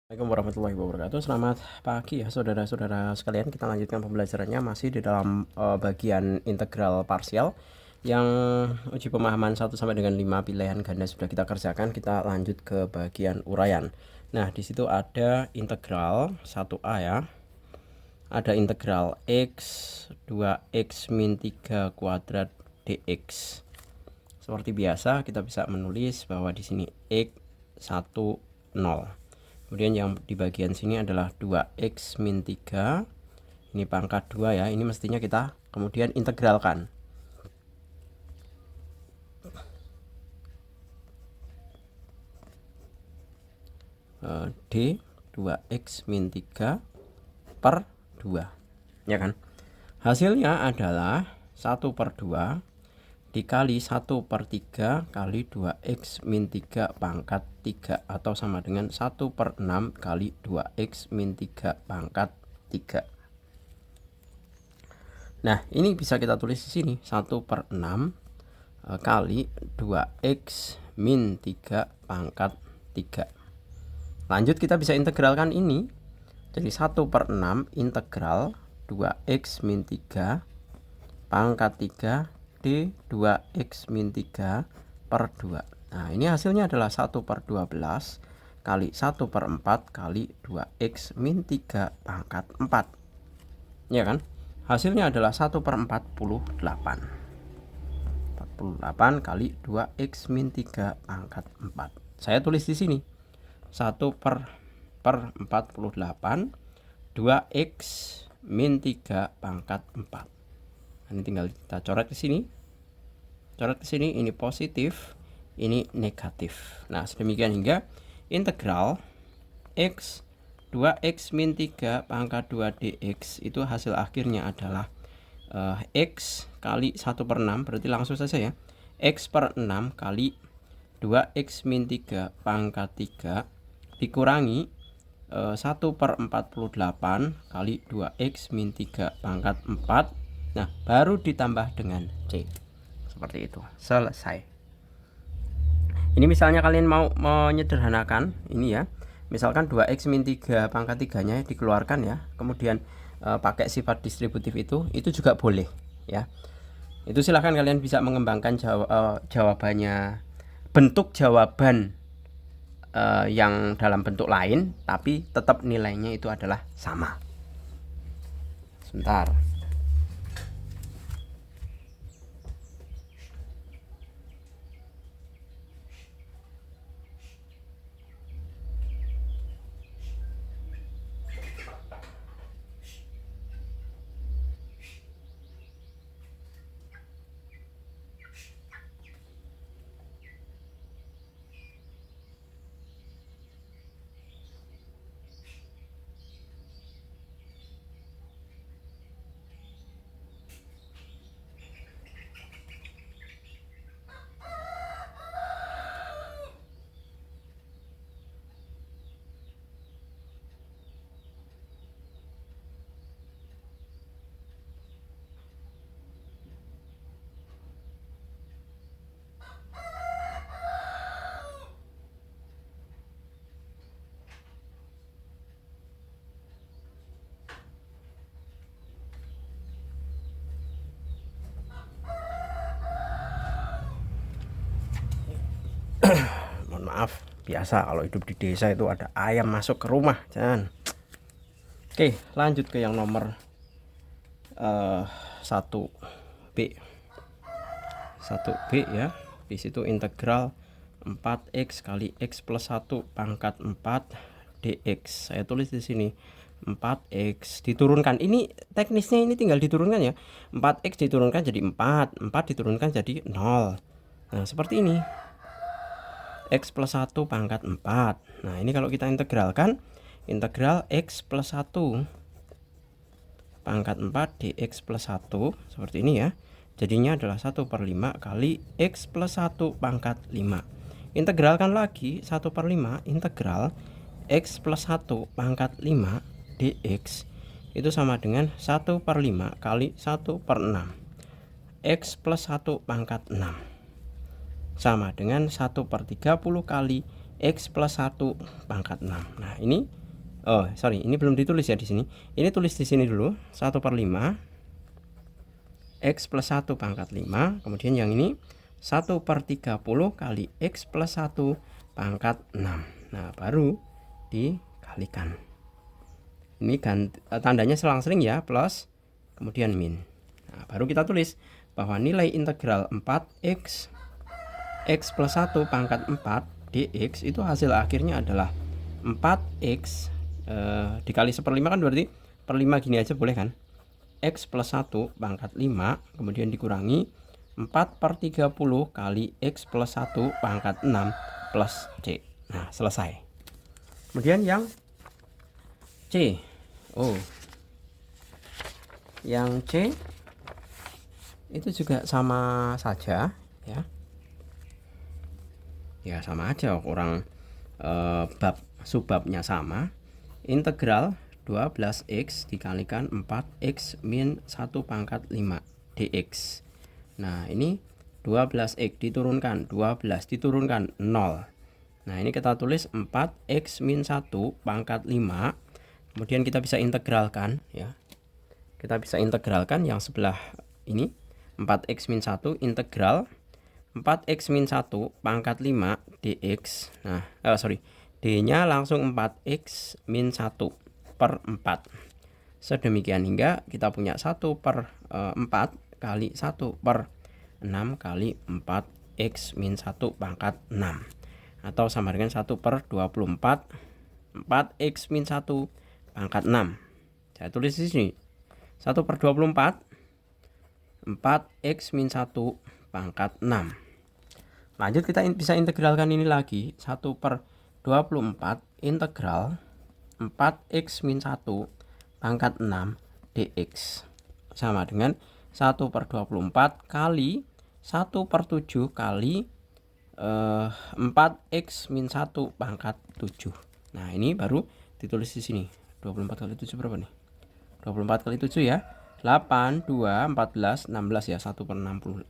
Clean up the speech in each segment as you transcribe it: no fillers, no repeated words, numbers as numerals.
Assalamualaikum warahmatullahi wabarakatuh. Selamat pagi ya saudara-saudara sekalian. Kita lanjutkan pembelajarannya masih di dalam bagian integral parsial yang uji pemahaman 1 sampai dengan 5 pilihan ganda sudah kita kerjakan. Kita lanjut ke bagian uraian. Nah, di situ ada integral 1A ya. Ada integral x 2x min 3 kuadrat dx. Seperti biasa kita bisa menulis bahwa di sini x 1 0. Kemudian yang di bagian sini adalah 2x min 3. Ini pangkat 2 ya. Ini mestinya kita kemudian integralkan. D 2x min 3 per 2. Ya kan? Hasilnya adalah 1/2 dikali 1/3 kali 2x min 3 pangkat 3 atau sama dengan 1/6 kali 2x min 3 pangkat 3. Nah, ini bisa kita tulis di sini 1/6 kali 2x min 3 pangkat 3. Lanjut kita bisa integralkan ini. Jadi 1/6 integral 2x min 3 pangkat 3 D 2x min 3 per 2. Nah, ini hasilnya adalah 1/12 kali 1/4 kali 2x min 3 pangkat 4. Ya kan? Hasilnya adalah 1/48. 48 kali 2x min 3 pangkat 4. Saya tulis di sini 1/48 2x min 3 pangkat 4. Ini tinggal kita coret ke sini. Coret ke sini, ini positif, ini negatif. Nah, sedemikian hingga integral x 2x min 3 pangkat 2 dx itu hasil akhirnya adalah x kali 1/6, berarti langsung saja ya. X per 6 kali 2x min 3 pangkat 3 dikurangi 1/48 kali 2x min 3 pangkat 4. Nah, baru ditambah dengan C. Seperti itu. Selesai. Ini misalnya kalian mau menyederhanakan ini ya. Misalkan 2x min 3 pangkat 3-nya dikeluarkan ya. Kemudian pakai sifat distributif itu juga boleh ya. Itu silahkan kalian bisa mengembangkan jawabannya, bentuk jawaban yang dalam bentuk lain, tapi tetap nilainya itu adalah sama. Sebentar. Mohon maaf, biasa kalau hidup di desa itu ada ayam masuk ke rumah, jangan. Oke, lanjut ke yang nomor 1B. 1B ya. Di situ integral 4x kali x plus 1 pangkat 4 dx. Saya tulis di sini 4x diturunkan. Ini teknisnya ini tinggal diturunkan ya. 4x diturunkan jadi 4, 4 diturunkan jadi 0. Nah, seperti ini. X plus 1 pangkat 4. Nah, ini kalau kita integralkan, integral x plus 1 pangkat 4 dx plus 1 seperti ini ya. Jadinya adalah 1/5 kali x plus 1 pangkat 5. Integralkan lagi 1/5 integral x plus 1 pangkat 5 dx itu sama dengan 1/5 kali 1/6 x plus 1 pangkat 6 sama dengan 1/30 kali X plus 1 pangkat 6. Nah ini, ini belum ditulis ya di sini. Ini tulis di sini dulu, 1/5 X plus 1 pangkat 5. Kemudian yang ini 1/30 kali X plus 1 pangkat 6. Nah baru dikalikan. Ini tandanya selang-sering ya, plus kemudian min. Nah, baru kita tulis bahwa nilai integral 4x x plus 1 pangkat 4 dx itu hasil akhirnya adalah 4x dikali 1/5 kan berarti per 5 gini aja boleh kan, x plus 1 pangkat 5 kemudian dikurangi 4/30 kali x plus 1 pangkat 6 plus c. Nah selesai. Kemudian yang C, yang C itu juga sama saja ya. Ya sama aja, kurang subbabnya sama. Integral 12x dikalikan 4x min 1 pangkat 5 dx. Nah ini 12x diturunkan 12 diturunkan 0. Nah ini kita tulis 4x min 1 pangkat 5. Kemudian kita bisa integralkan ya. Kita bisa integralkan yang sebelah ini 4x min 1 integral 4x min 1 pangkat 5 dx. Nah, D-nya langsung 4x min 1 per 4. Sedemikian hingga kita punya 1/4 kali 1/6 kali 4x min 1 pangkat 6. Atau sama dengan 1/24 4x min 1 pangkat 6. Saya tulis di sini 1/24 4x min 1 pangkat 6. Lanjut kita bisa integralkan ini lagi, 1/24 integral 4x min 1 pangkat 6 dx sama dengan 1/24 kali 1/7 kali 4x min 1 pangkat 7. Nah ini baru ditulis di sini. 24 kali 7 berapa nih? 24 kali 7 ya. 8, 2, 14, 16 ya. 1/60.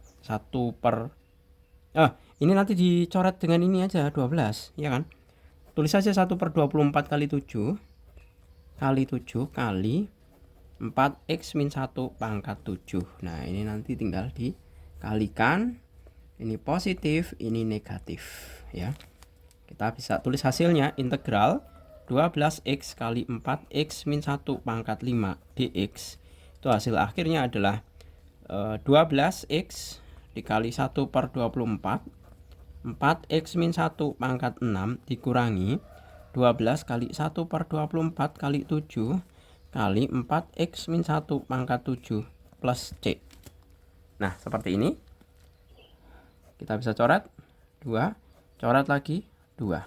Ini nanti dicoret dengan ini aja 12, ya kan? Tulis saja 1/24 kali 7 kali 7 kali 4x min 1 pangkat 7. Nah, ini nanti tinggal dikalikan. Ini positif, ini negatif, ya. Kita bisa tulis hasilnya integral 12x kali 4x min 1 pangkat 5 dx. Itu hasil akhirnya adalah 12x dikali 1/24 4x min 1 pangkat 6 dikurangi 12 kali 1/24 kali 7 kali 4x min 1 pangkat 7 plus c. Nah seperti ini. Kita bisa coret 2, coret lagi 2.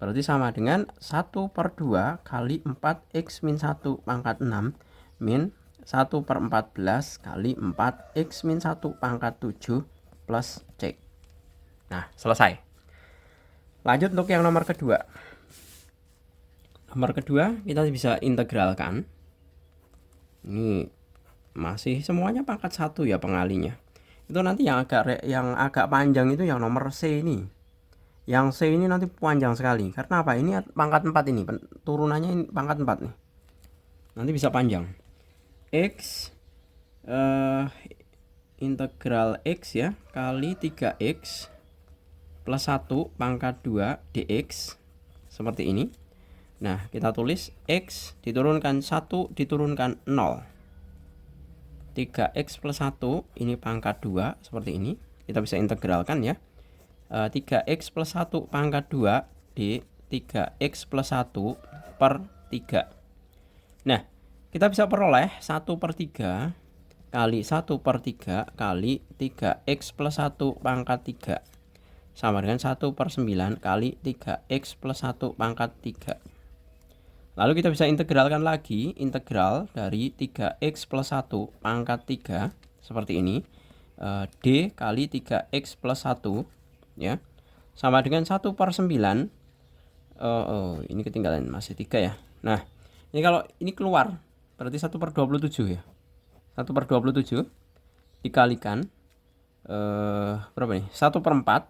Berarti sama dengan 1/2 kali 4x min 1 pangkat 6 min 1/14 kali 4x min 1 pangkat 7 plus C. Nah, selesai. Lanjut untuk yang nomor kedua. Nomor kedua kita bisa integralkan. Ini masih semuanya pangkat 1 ya pengalinya. Itu nanti yang agak panjang itu yang nomor C ini. Yang C ini nanti panjang sekali. Karena apa? Ini pangkat 4 ini. Turunannya ini pangkat 4 nih. Nanti bisa panjang. X integral X ya kali 3X plus 1 pangkat 2 dx. Seperti ini. Nah, kita tulis X diturunkan 1 diturunkan 0. 3X plus 1 ini pangkat 2 seperti ini. Kita bisa integralkan ya. 3x plus 1 pangkat 2 d 3x plus 1 per 3. Nah, kita bisa peroleh 1/3 kali 1/3 kali 3x plus 1 pangkat 3 sama dengan 1/9 kali 3x plus 1 pangkat 3. Lalu kita bisa integralkan lagi, integral dari 3x plus 1 pangkat 3 seperti ini, d kali 3x plus 1 ya sama dengan 1/9. Ini ketinggalan masih 3 ya. Nah ini kalau ini keluar berarti 1/27 ya. 1/27 dikalikan berapa nih, 1/4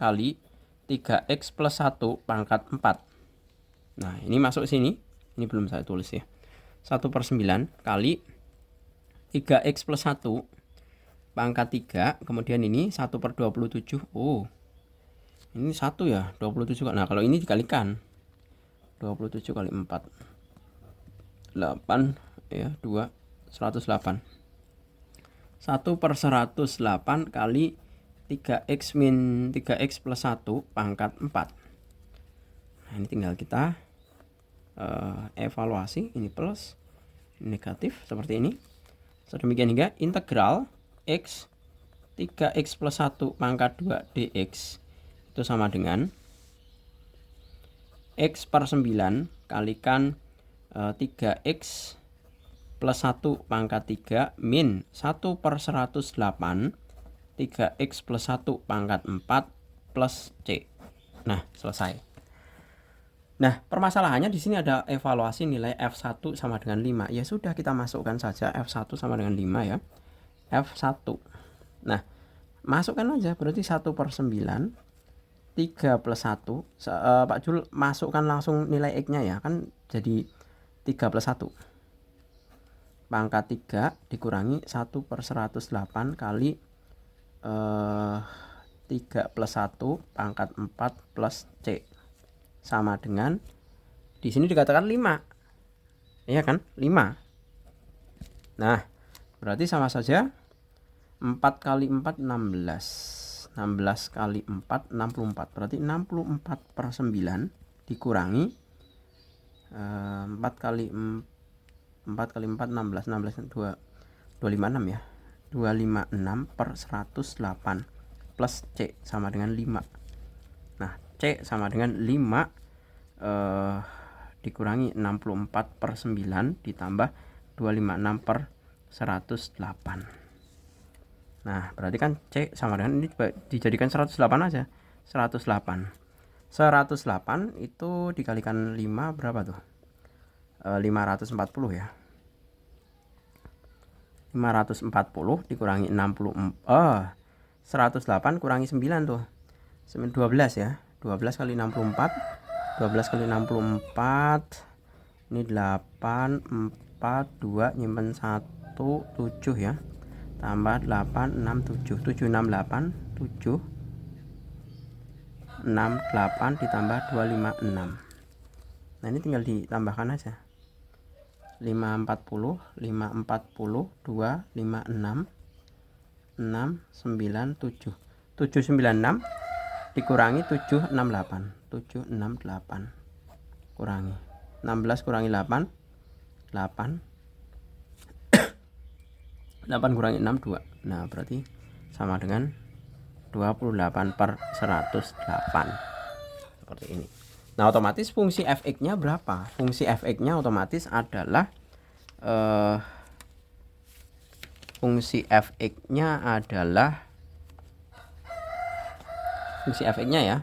kali 3x plus 1 pangkat 4. Nah, ini masuk sini. Ini belum saya tulis ya. 1/9 kali 3x plus 1 pangkat 3. Kemudian ini 1/27. Oh, ini 1 ya, 27. Nah, kalau ini dikalikan 27 kali 4 8 ya, 2 108. 1/108 kali 3x plus 1 pangkat 4. Nah, ini tinggal kita evaluasi. Ini plus, ini negatif seperti ini. Sedemikian hingga integral x 3x plus 1 pangkat 2 dx itu sama dengan x/9 kalikan 3x plus 1 pangkat 3 min 1/108 3x plus 1 pangkat 4 plus c. Nah, selesai. Nah, permasalahannya di sini ada evaluasi nilai F1 sama dengan 5. Ya sudah, kita masukkan saja F1 sama dengan 5 ya. F1. Nah, masukkan aja, berarti 1/9 3 plus 1. Pak Jul masukkan langsung nilai X-nya ya, kan jadi 3 plus 1. Pangkat 3 dikurangi 1/108 kali 3 plus 1 pangkat 4 plus C. Sama dengan di sini dikatakan 5. Iya kan? 5. Nah, berarti sama saja 4 kali 4 16. 16 kali 4 64. Berarti 64/9 dikurangi 4 kali 4 16 256 ya. 256/108 plus C sama dengan 5. Nah, C sama dengan 5 dikurangi 64/9 ditambah 256/108. Nah, berarti kan C sama dengan ini dijadikan 108 aja. 108. 108 itu dikalikan 5 berapa tuh? 540 ya. 540 dikurangi 108 kurangi 9 tuh. 12 ya. 12 kali 64. 12 kali 64. Ini 8 4 2 nyimpen 1 7 ya. Tambah 8 6 7. 7 6 8 7 6 8 ditambah 256. Nah, ini tinggal ditambahkan aja. 540 540 2 56 6 9 7 796 dikurangi 768 768 kurangi 16 kurangi 8 8 8 kurangi 6 2. Nah, berarti sama dengan 28/108 seperti ini. Nah, otomatis fungsi fx-nya berapa? Fungsi fx-nya otomatis adalah fungsi fx-nya ya.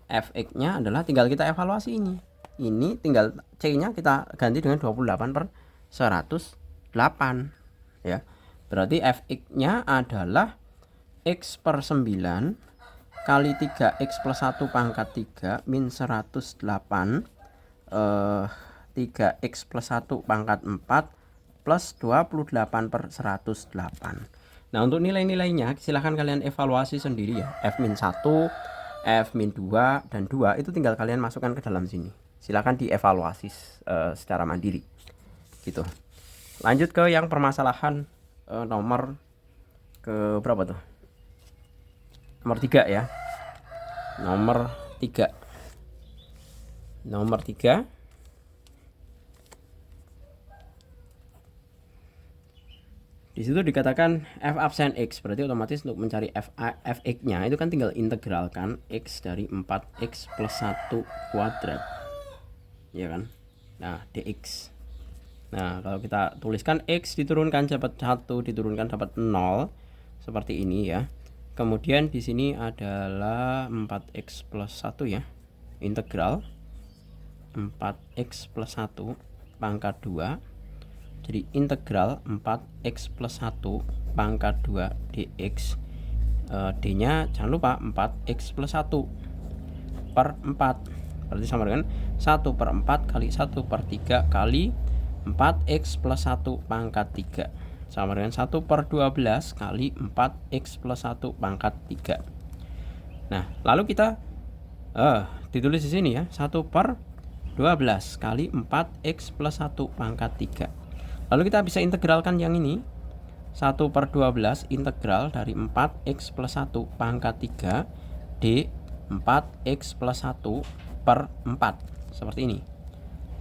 Fx-nya adalah tinggal kita evaluasi ini. Ini tinggal C-nya kita ganti dengan 28/108 ya. Berarti fx-nya adalah x/9 kali 3x plus 1 pangkat 3 min 108 3x plus 1 pangkat 4 plus 28/108. Nah, untuk nilai-nilainya silahkan kalian evaluasi sendiri ya. F-1, F-2 dan 2 itu tinggal kalian masukkan ke dalam sini. Silahkan dievaluasi secara mandiri gitu. Lanjut ke yang permasalahan nomor ke berapa tuh? Nomor 3 ya. Nomor 3. Di situ dikatakan f absen x, berarti otomatis untuk mencari fx-nya itu kan tinggal integralkan x dari 4x plus 1 kuadrat. Ya kan? Nah, dx. Nah, kalau kita tuliskan x diturunkan dapat 1, diturunkan dapat 0 seperti ini ya. Kemudian di sini adalah 4x plus 1 ya. Integral 4x plus 1 pangkat 2. Jadi integral 4x plus 1 pangkat 2 dx. D-nya jangan lupa 4x plus 1. per 4. Berarti sama dengan 1 per 4 kali 1 per 3 kali 4x plus 1 pangkat 3. Sama dengan 1 per 12 kali 4x plus 1 pangkat 3. Nah, lalu kita ditulis di sini ya, 1 per 12 kali 4x plus 1 pangkat 3. Lalu kita bisa integralkan yang ini. 1 per 12 integral dari 4x plus 1 pangkat 3 d 4x plus 1 per 4. Seperti ini.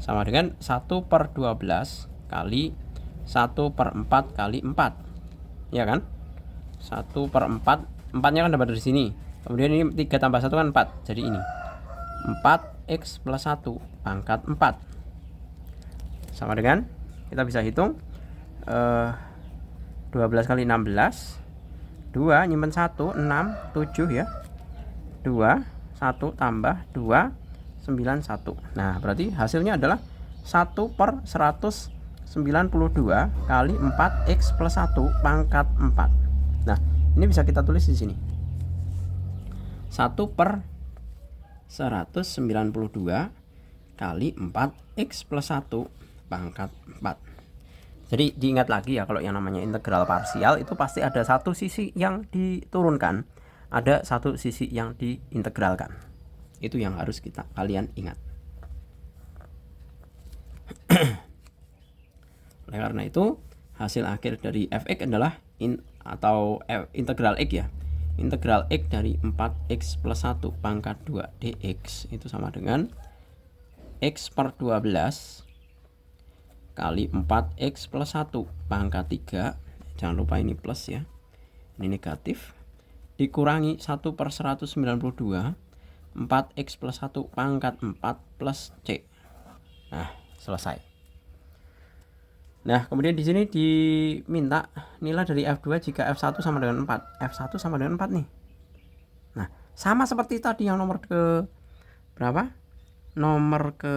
Sama dengan 1 per 12 kali 1 per 4 kali 4. Ya kan? 1 per 4. 4-nya kan dapat dari sini. Kemudian ini 3 tambah 1 kan 4. Jadi ini 4x plus 1 pangkat 4. Sama dengan, kita bisa hitung 12 kali 16, 2 nyimpen 1, 6, 7 ya. 2, 1 tambah 2, 9, 1. Nah, berarti hasilnya adalah 1 per 192 kali 4x plus 1 pangkat 4. Nah, ini bisa kita tulis di sini. 1 per 192 kali 4x plus 1 pangkat 4. Jadi diingat lagi ya, kalau yang namanya integral parsial itu pasti ada satu sisi yang diturunkan, ada satu sisi yang diintegralkan. Itu yang harus kalian ingat. Oleh karena itu, hasil akhir dari fx adalah integral x ya. Integral x dari 4x plus 1 pangkat 2 dx itu sama dengan x per 12 kali 4x plus 1 pangkat 3. Jangan lupa ini plus ya, ini negatif, dikurangi 1 per 192 4x plus 1 pangkat 4 plus c. Nah, selesai. Nah, kemudian di sini diminta nilai dari F2 jika F1 sama dengan 4. F1 sama dengan 4 nih. Nah, sama seperti tadi yang nomor ke berapa? Nomor ke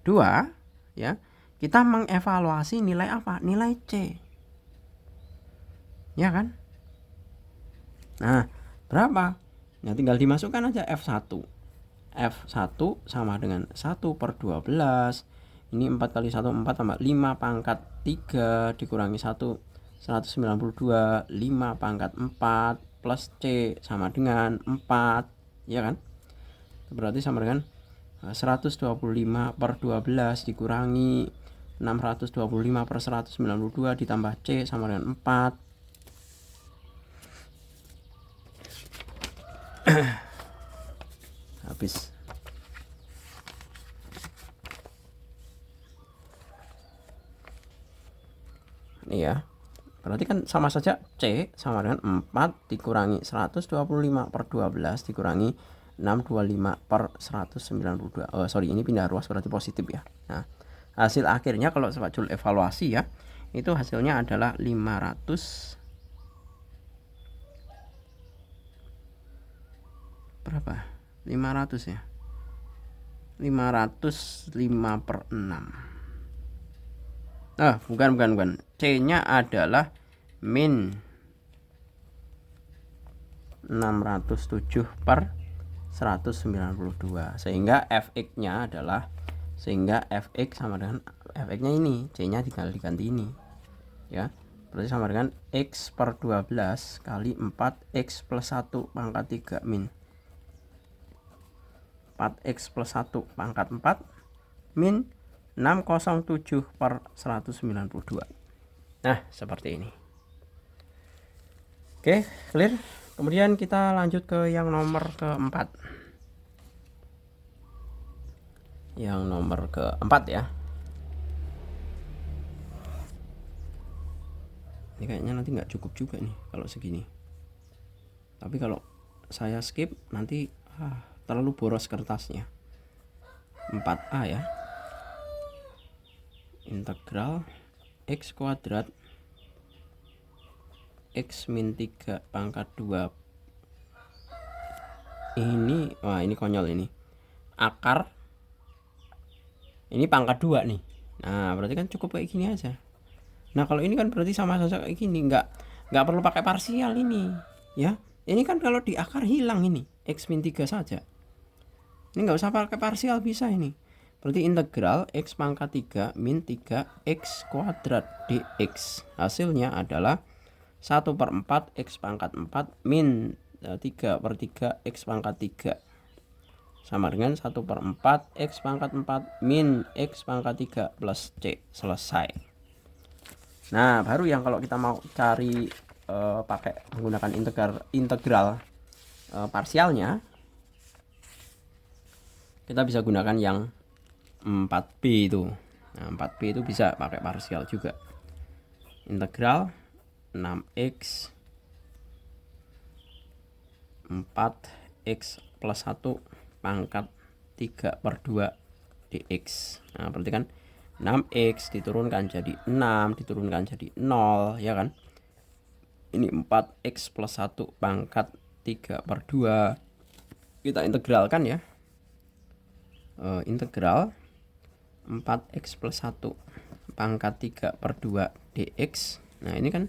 2 ya. Kita mengevaluasi nilai apa? Nilai C. Ya kan? Nah, berapa? Ya tinggal dimasukkan aja F1. F1 sama dengan 1 per 12. Ini 4 kali 1, 4 tambah 5 pangkat 3 dikurangi 1, 192, 5 pangkat 4 plus C sama dengan 4. Ya kan? Berarti sama dengan 125 per 12 dikurangi 625 per 192 ditambah C sama dengan 4. Habis. Ini ya. Berarti kan sama saja C sama dengan 4 dikurangi 125 per 12 dikurangi 625 per 192. Ini pindah ruas berarti positif ya. Nah, hasil akhirnya kalau Pak Jul evaluasi ya, itu hasilnya adalah 500 berapa? 500 ya. 505 per 6. Bukan. C-nya adalah min 607 per 192. Sehingga fx-nya sama dengan fx-nya ini, C-nya tinggal diganti ini. Ya. Berarti sama dengan x per 12 kali 4x plus 1 pangkat 3 min 4x plus 1 pangkat 4 min 607 per 192. Nah, seperti ini. Oke, clear. Kemudian kita lanjut ke yang nomor keempat. Yang nomor keempat ya. Ini kayaknya nanti nggak cukup juga nih kalau segini. Tapi kalau saya skip nanti terlalu boros kertasnya. 4A ya. Integral x kuadrat x min 3 pangkat 2 ini, ini konyol ini, akar ini pangkat 2 nih. Nah, berarti kan cukup kayak gini aja. Nah, kalau ini kan berarti sama saja kayak gini, nggak perlu pakai parsial ini ya. Ini kan kalau di akar hilang ini x min 3 saja. Ini nggak usah pakai parsial, bisa ini. Berarti integral x pangkat 3 min 3x kuadrat dx. Hasilnya adalah 1/4 x pangkat 4 min 3/3 x pangkat 3 sama dengan 1/4 x pangkat 4 min x pangkat 3 plus c. Selesai. Nah, baru yang kalau kita mau cari pakai menggunakan integral parsialnya, kita bisa gunakan yang 4b itu. Nah, 4b itu bisa pakai parsial juga. Integral 6x 4x plus 1 pangkat 3/2 dx. Nah, berarti kan 6x diturunkan jadi 6, diturunkan jadi 0, ya kan? Ini 4x plus 1 pangkat 3/2. Kita integralkan ya. Integral 4x plus 1 pangkat 3/2 dx. Nah, ini kan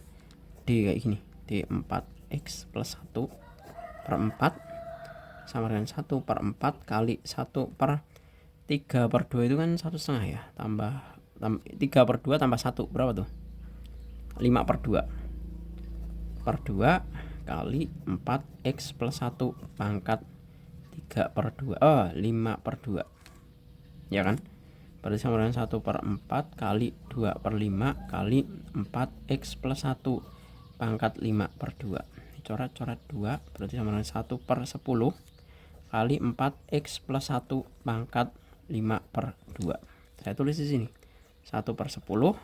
d kayak gini, d 4x plus 1 per 4 sama dengan 1/4 kali 1/3/2 itu kan 1/2 ya, tambah 3/2 tambah 1 berapa tuh? 5/2 per 2 kali 4x plus 1 pangkat 3/2, 5/2, ya kan? Berarti sama dengan 1/4 kali 2/5 kali 4x plus 1 pangkat 5/2. Coret-coret 2, berarti sama dengan 1/10 kali 4x plus 1 pangkat 5/2. Saya tulis di sini 1/10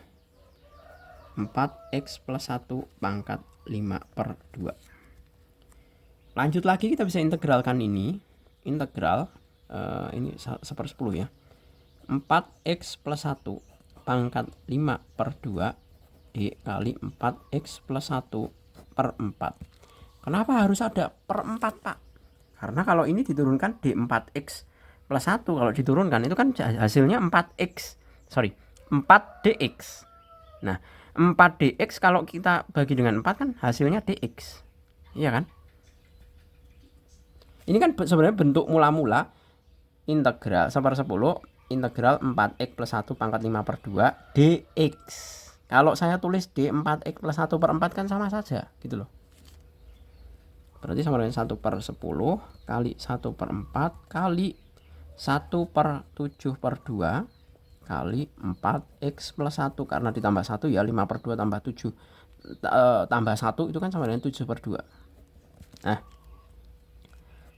4x plus 1 pangkat 5/2. Lanjut lagi, kita bisa integralkan ini. Integral ini 1/10 ya. 4x plus 1 pangkat 5/2 d kali 4x plus 1 per 4. Kenapa harus ada per 4, Pak? Karena kalau ini diturunkan d4x plus 1, kalau diturunkan itu kan hasilnya 4dx. Nah, 4dx kalau kita bagi dengan 4 kan hasilnya dx. Iya kan? Ini kan sebenarnya bentuk mula-mula integral 1/10 integral 4x plus 1 pangkat 5/2 dx. Kalau saya tulis d 4x plus 1 per 4 kan sama saja gitu loh. Berarti sama dengan 1/10 kali 1/4 kali 1/7/2 kali 4x plus 1, karena ditambah 1 ya, 5/2 tambah 7 tambah 1 itu kan sama dengan 7/2. Nah,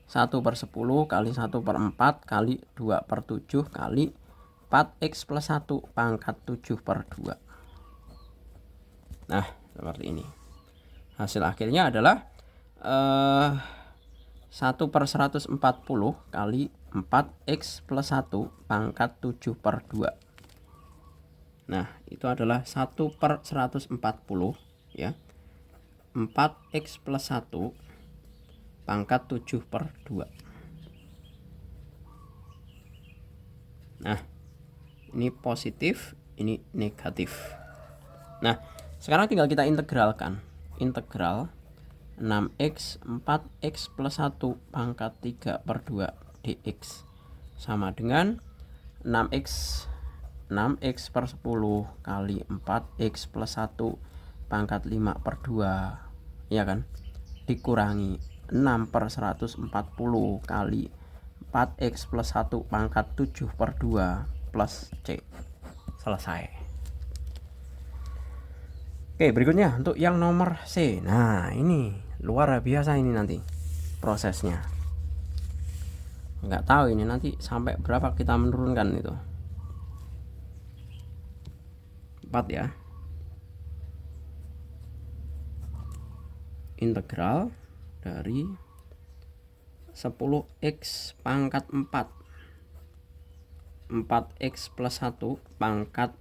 1/10 kali 1/4 kali 2/7 kali 4x plus 1 pangkat 7/2. Nah, seperti ini. Hasil akhirnya adalah 1/140 kali 4x plus 1 pangkat 7/2. Nah, itu adalah 1/140 ya. 4x plus 1 pangkat 7/2. Nah, ini positif, ini negatif. Nah, sekarang tinggal kita integralkan. Integral 6x 4x plus 1 pangkat 3/2 dx sama dengan 6x per 10 kali 4x plus 1 pangkat 5/2, ya kan, dikurangi 6/140 kali 4x plus 1 pangkat 7/2 plus c. Selesai. Oke, berikutnya untuk yang nomor C. Nah, ini luar biasa ini nanti prosesnya. Nggak tahu ini nanti sampai berapa kita menurunkan itu. 4 ya. Integral dari 10x pangkat 4 4x plus 1 pangkat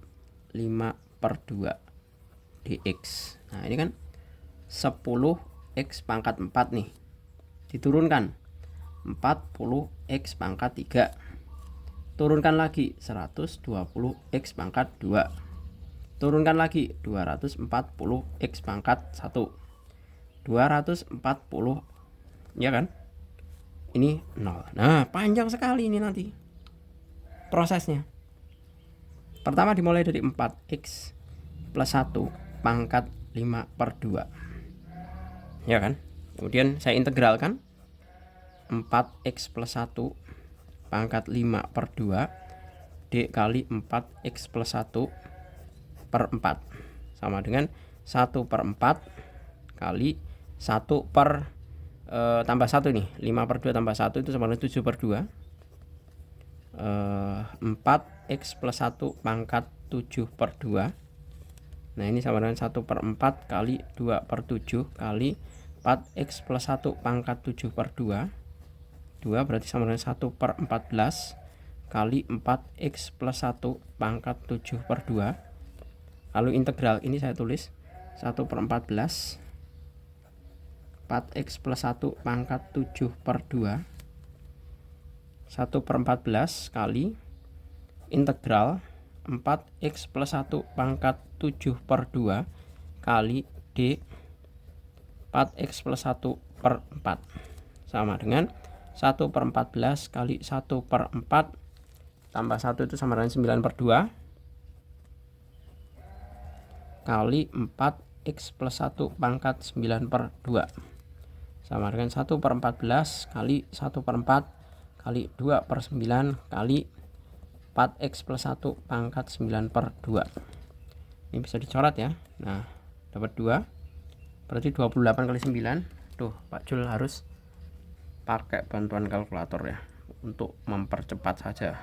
5/2 dx. Nah, ini kan 10x pangkat 4 nih, diturunkan 40x pangkat 3, turunkan lagi 120x pangkat 2, turunkan lagi 240x pangkat 1, 240, ya kan, ini 0. Nah, panjang sekali ini nanti prosesnya. Pertama dimulai dari 4x plus 1 pangkat 5/2. Ya kan? Kemudian saya integralkan 4x plus 1 pangkat 5/2 dikali 4x plus 1/4 sama dengan 1/4 kali 1 per tambah 1 nih, 5/2 tambah 1 itu sama dengan 7/2. 4x plus 1 pangkat 7/2. Nah ini sama dengan 1/4 kali 2/7 kali 4x plus 1 pangkat 7/2. 2 berarti sama dengan 1/14 kali 4x plus 1 pangkat 7/2. Lalu integral ini saya tulis 1/14 4x plus 1 pangkat 7/2. 1/14 kali integral 4x plus 1 pangkat 7/2 kali D 4x plus 1/4 sama dengan 1/14 kali 1/4 tambah 1 itu sama dengan 9/2 kali 4x plus 1 pangkat 9/2 sama dengan 1/14 kali 1/4 kali 2/9 kali 4x plus 1 pangkat 9/2. Ini bisa dicoret ya. Nah dapat 2 berarti 28 kali 9. Tuh Pak Jul harus pakai bantuan kalkulator ya untuk mempercepat saja.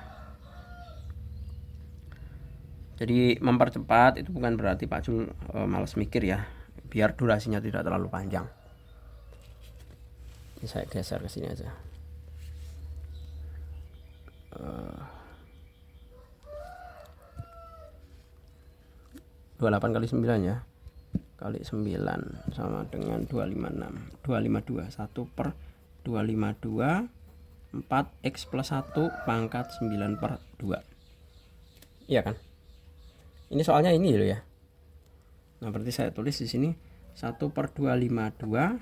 Jadi mempercepat itu bukan berarti Pak Jul malas mikir ya, biar durasinya tidak terlalu panjang. Ini saya geser ke sini aja. 28 kali 9 ya, kali 9 sama dengan 256 252 1/252 4x plus 1 pangkat 9/2. Iya kan? Ini soalnya ini loh ya. Nah berarti saya tulis di sini 1/252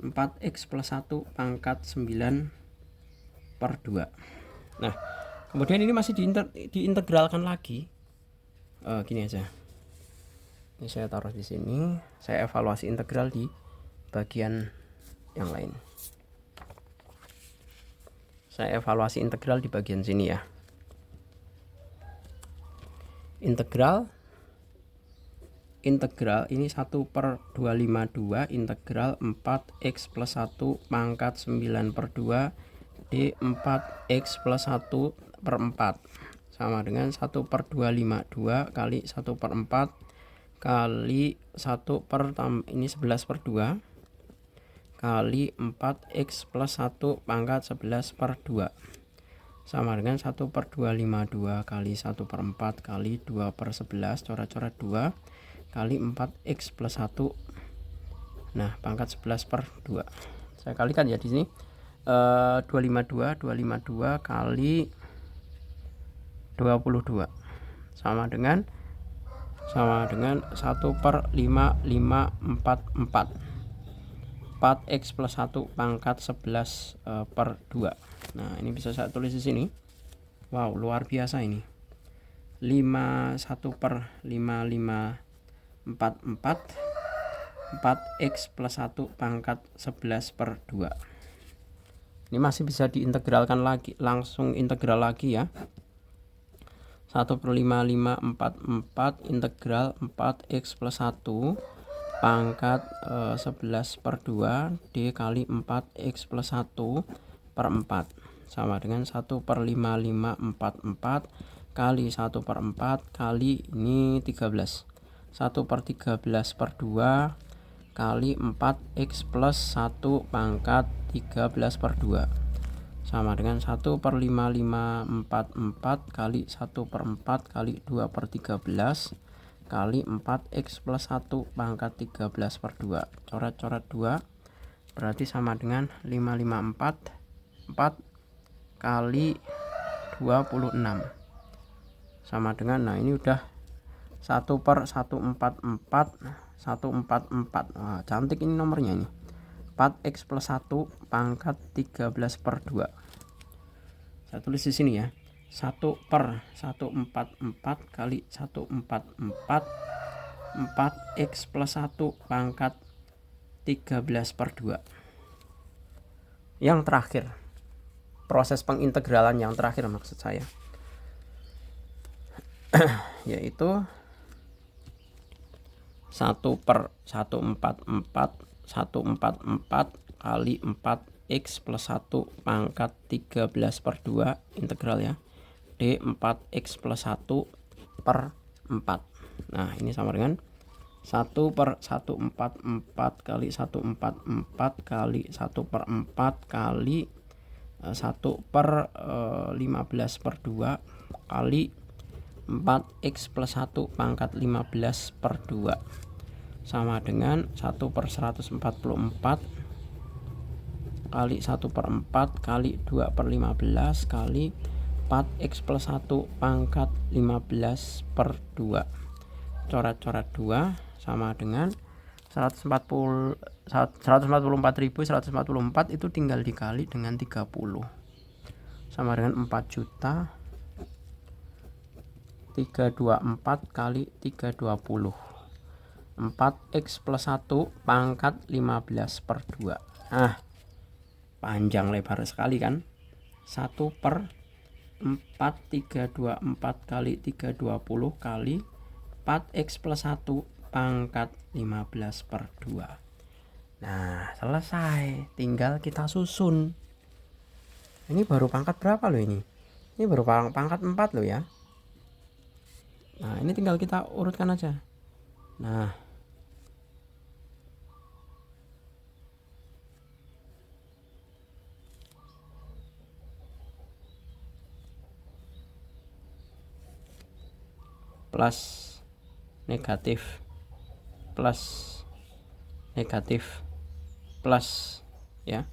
4x plus 1 pangkat 9/2. Nah kemudian ini masih diintegralkan lagi. Gini aja. Ini saya taruh di sini. Saya evaluasi integral di bagian yang lain. Saya evaluasi integral di bagian sini ya. Integral ini 1/252 integral 4x plus 1 pangkat 9/2 D 4x plus 1/4 sama dengan 1/252 kali 1/4 kali 1 ini 11/2 kali 4x plus 1 pangkat 11/2 sama dengan 1/252 kali 1/4 kali 2/11 coret-coret 2 kali 4x plus 1. Nah pangkat 11/2 saya kalikan ya di sini 252 kali 22 sama dengan 1/5544 4x plus 1 pangkat 11/2. Nah ini bisa saya tulis di sini. Wow luar biasa ini. 1/5544 4x plus 1 pangkat 11/2. Ini masih bisa diintegralkan lagi, langsung integral lagi ya. 1/5544 integral 4x plus 1 pangkat 11/2 D kali 4x plus 1/4 sama dengan 1/5544 kali 1/4 kali ini 13 1/13/2 kali 4x plus 1 pangkat 13/2 sama dengan 1/5544 kali 1/4 kali 2/13 kali 4x plus 1 pangkat 13/2 coret-coret 2 berarti sama dengan 5544 kali 26 sama dengan, nah ini udah 1/144 144. Wah, cantik ini nomornya ini 4x plus 1 pangkat 13 per 2. Saya tulis di sini ya. 1 per 144 kali 144 4x plus 1 pangkat 13 per 2. Yang terakhir, proses pengintegralan yang terakhir maksud saya, yaitu 1 per 144 kali 4x plus 1 pangkat 13 per 2 integral ya, D 4x plus 1 per 4. Nah ini sama dengan 1 per 144 kali 144 kali 1 per 4 kali 1 per 15 per 2 kali 4x plus 1 pangkat 15 per 2 sama dengan 1 per 144 kali 1 per 4 kali 2 per 15 kali 4x plus 1 pangkat 15 per 2. Coret-coret 2 sama dengan 144.144 itu tinggal dikali dengan 30 sama dengan 4 juta 324 kali 320 4x plus 1 pangkat 15 per 2. Nah panjang lebar sekali kan. 1 per 4324 kali 320 kali 4x plus 1 pangkat 15 per 2. Nah selesai, tinggal kita susun. Ini baru pangkat berapa loh ini? Ini baru pangkat 4 loh ya. Nah ini tinggal kita urutkan aja. Nah plus negatif plus negatif plus ya.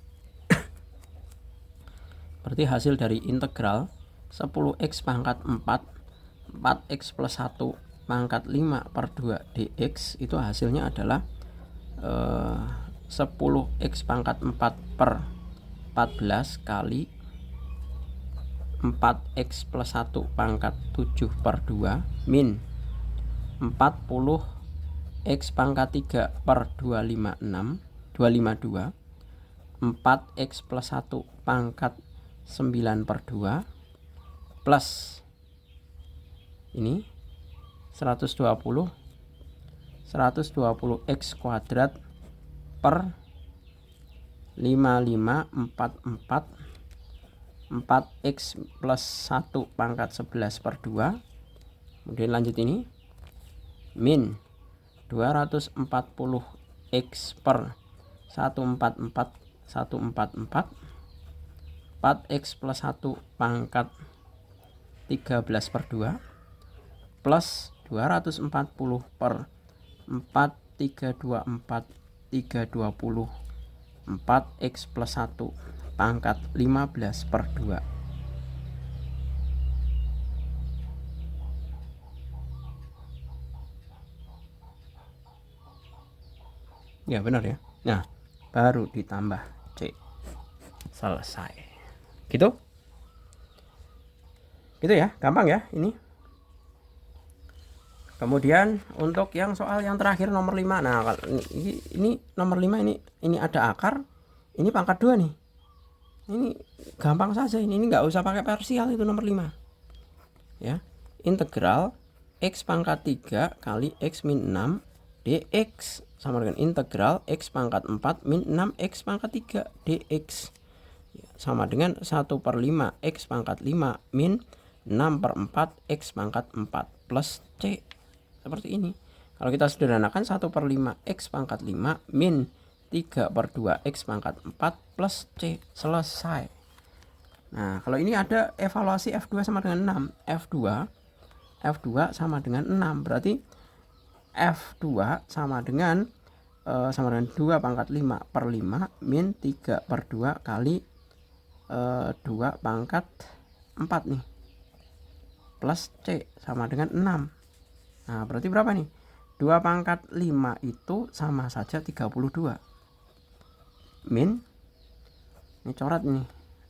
Berarti hasil dari integral 10x pangkat 4 4x plus 1 pangkat 5 per 2 dx itu hasilnya adalah 10x pangkat 4 per 14 kali 4x plus 1 pangkat 7 per 2 min 40x pangkat 3 per 252 4x plus 1 pangkat 9 per 2 plus ini 120x kuadrat per 5544 4x plus 1 pangkat 11 per 2. Kemudian lanjut ini min 240x per 144 4x plus 1 pangkat 13 per 2 plus 240 per 4324 320 4x plus 1 pangkat 15 per 2. Ya benar ya. Nah baru ditambah C. Selesai. Gitu ya, gampang ya ini. Kemudian untuk yang soal yang terakhir nomor 5. Nah, ini nomor 5 ini ada akar, ini pangkat 2 nih. Ini gampang saja ini nggak usah pakai parsial itu nomor 5. Ya. Integral x pangkat 3 kali x min 6 dx sama dengan integral x pangkat 4 min 6x pangkat 3 dx sama dengan 1 per 5 x pangkat 5 min 6 per 4 x pangkat 4 plus c. Seperti ini. Kalau kita sederhanakan 1 per 5 x pangkat 5 min 3 per 2 x pangkat 4 plus c. Selesai. Nah kalau ini ada evaluasi F2 sama dengan 6. F2 sama dengan 6. Berarti F2 sama dengan 2 pangkat 5 per 5 min 3 per 2 kali 2 pangkat 4 nih plus C sama dengan 6. Nah berarti berapa nih? 2 pangkat 5 itu sama saja 32. min, ini coret nih,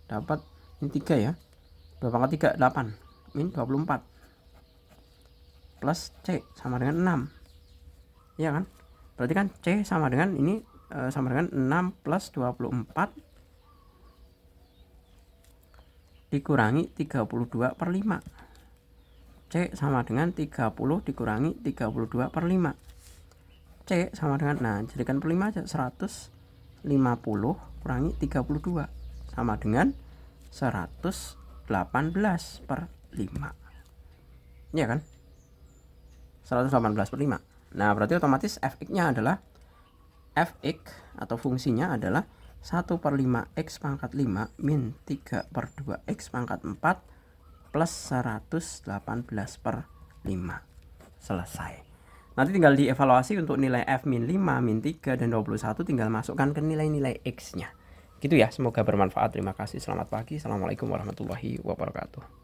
dapat ini 3 ya, 2 pangkat 3 8, min 24 plus C sama dengan 6, iya kan? Berarti kan C sama dengan ini sama dengan 6 plus 24 dikurangi 32 per 5. C sama dengan 30 dikurangi 32 per 5. C sama dengan, nah jadikan per 5 aja, 150 kurangi 32 sama dengan 118 per 5. Iya kan? 118 per 5. Nah berarti otomatis fx-nya adalah, fx atau fungsinya adalah 1 per 5x pangkat 5 min 3 per 2x pangkat 4 plus 118 per 5. Selesai. Nanti tinggal dievaluasi untuk nilai f min 5, min 3, dan 21, tinggal masukkan ke nilai-nilai x-nya. Gitu ya, semoga bermanfaat. Terima kasih, selamat pagi. Assalamualaikum warahmatullahi wabarakatuh.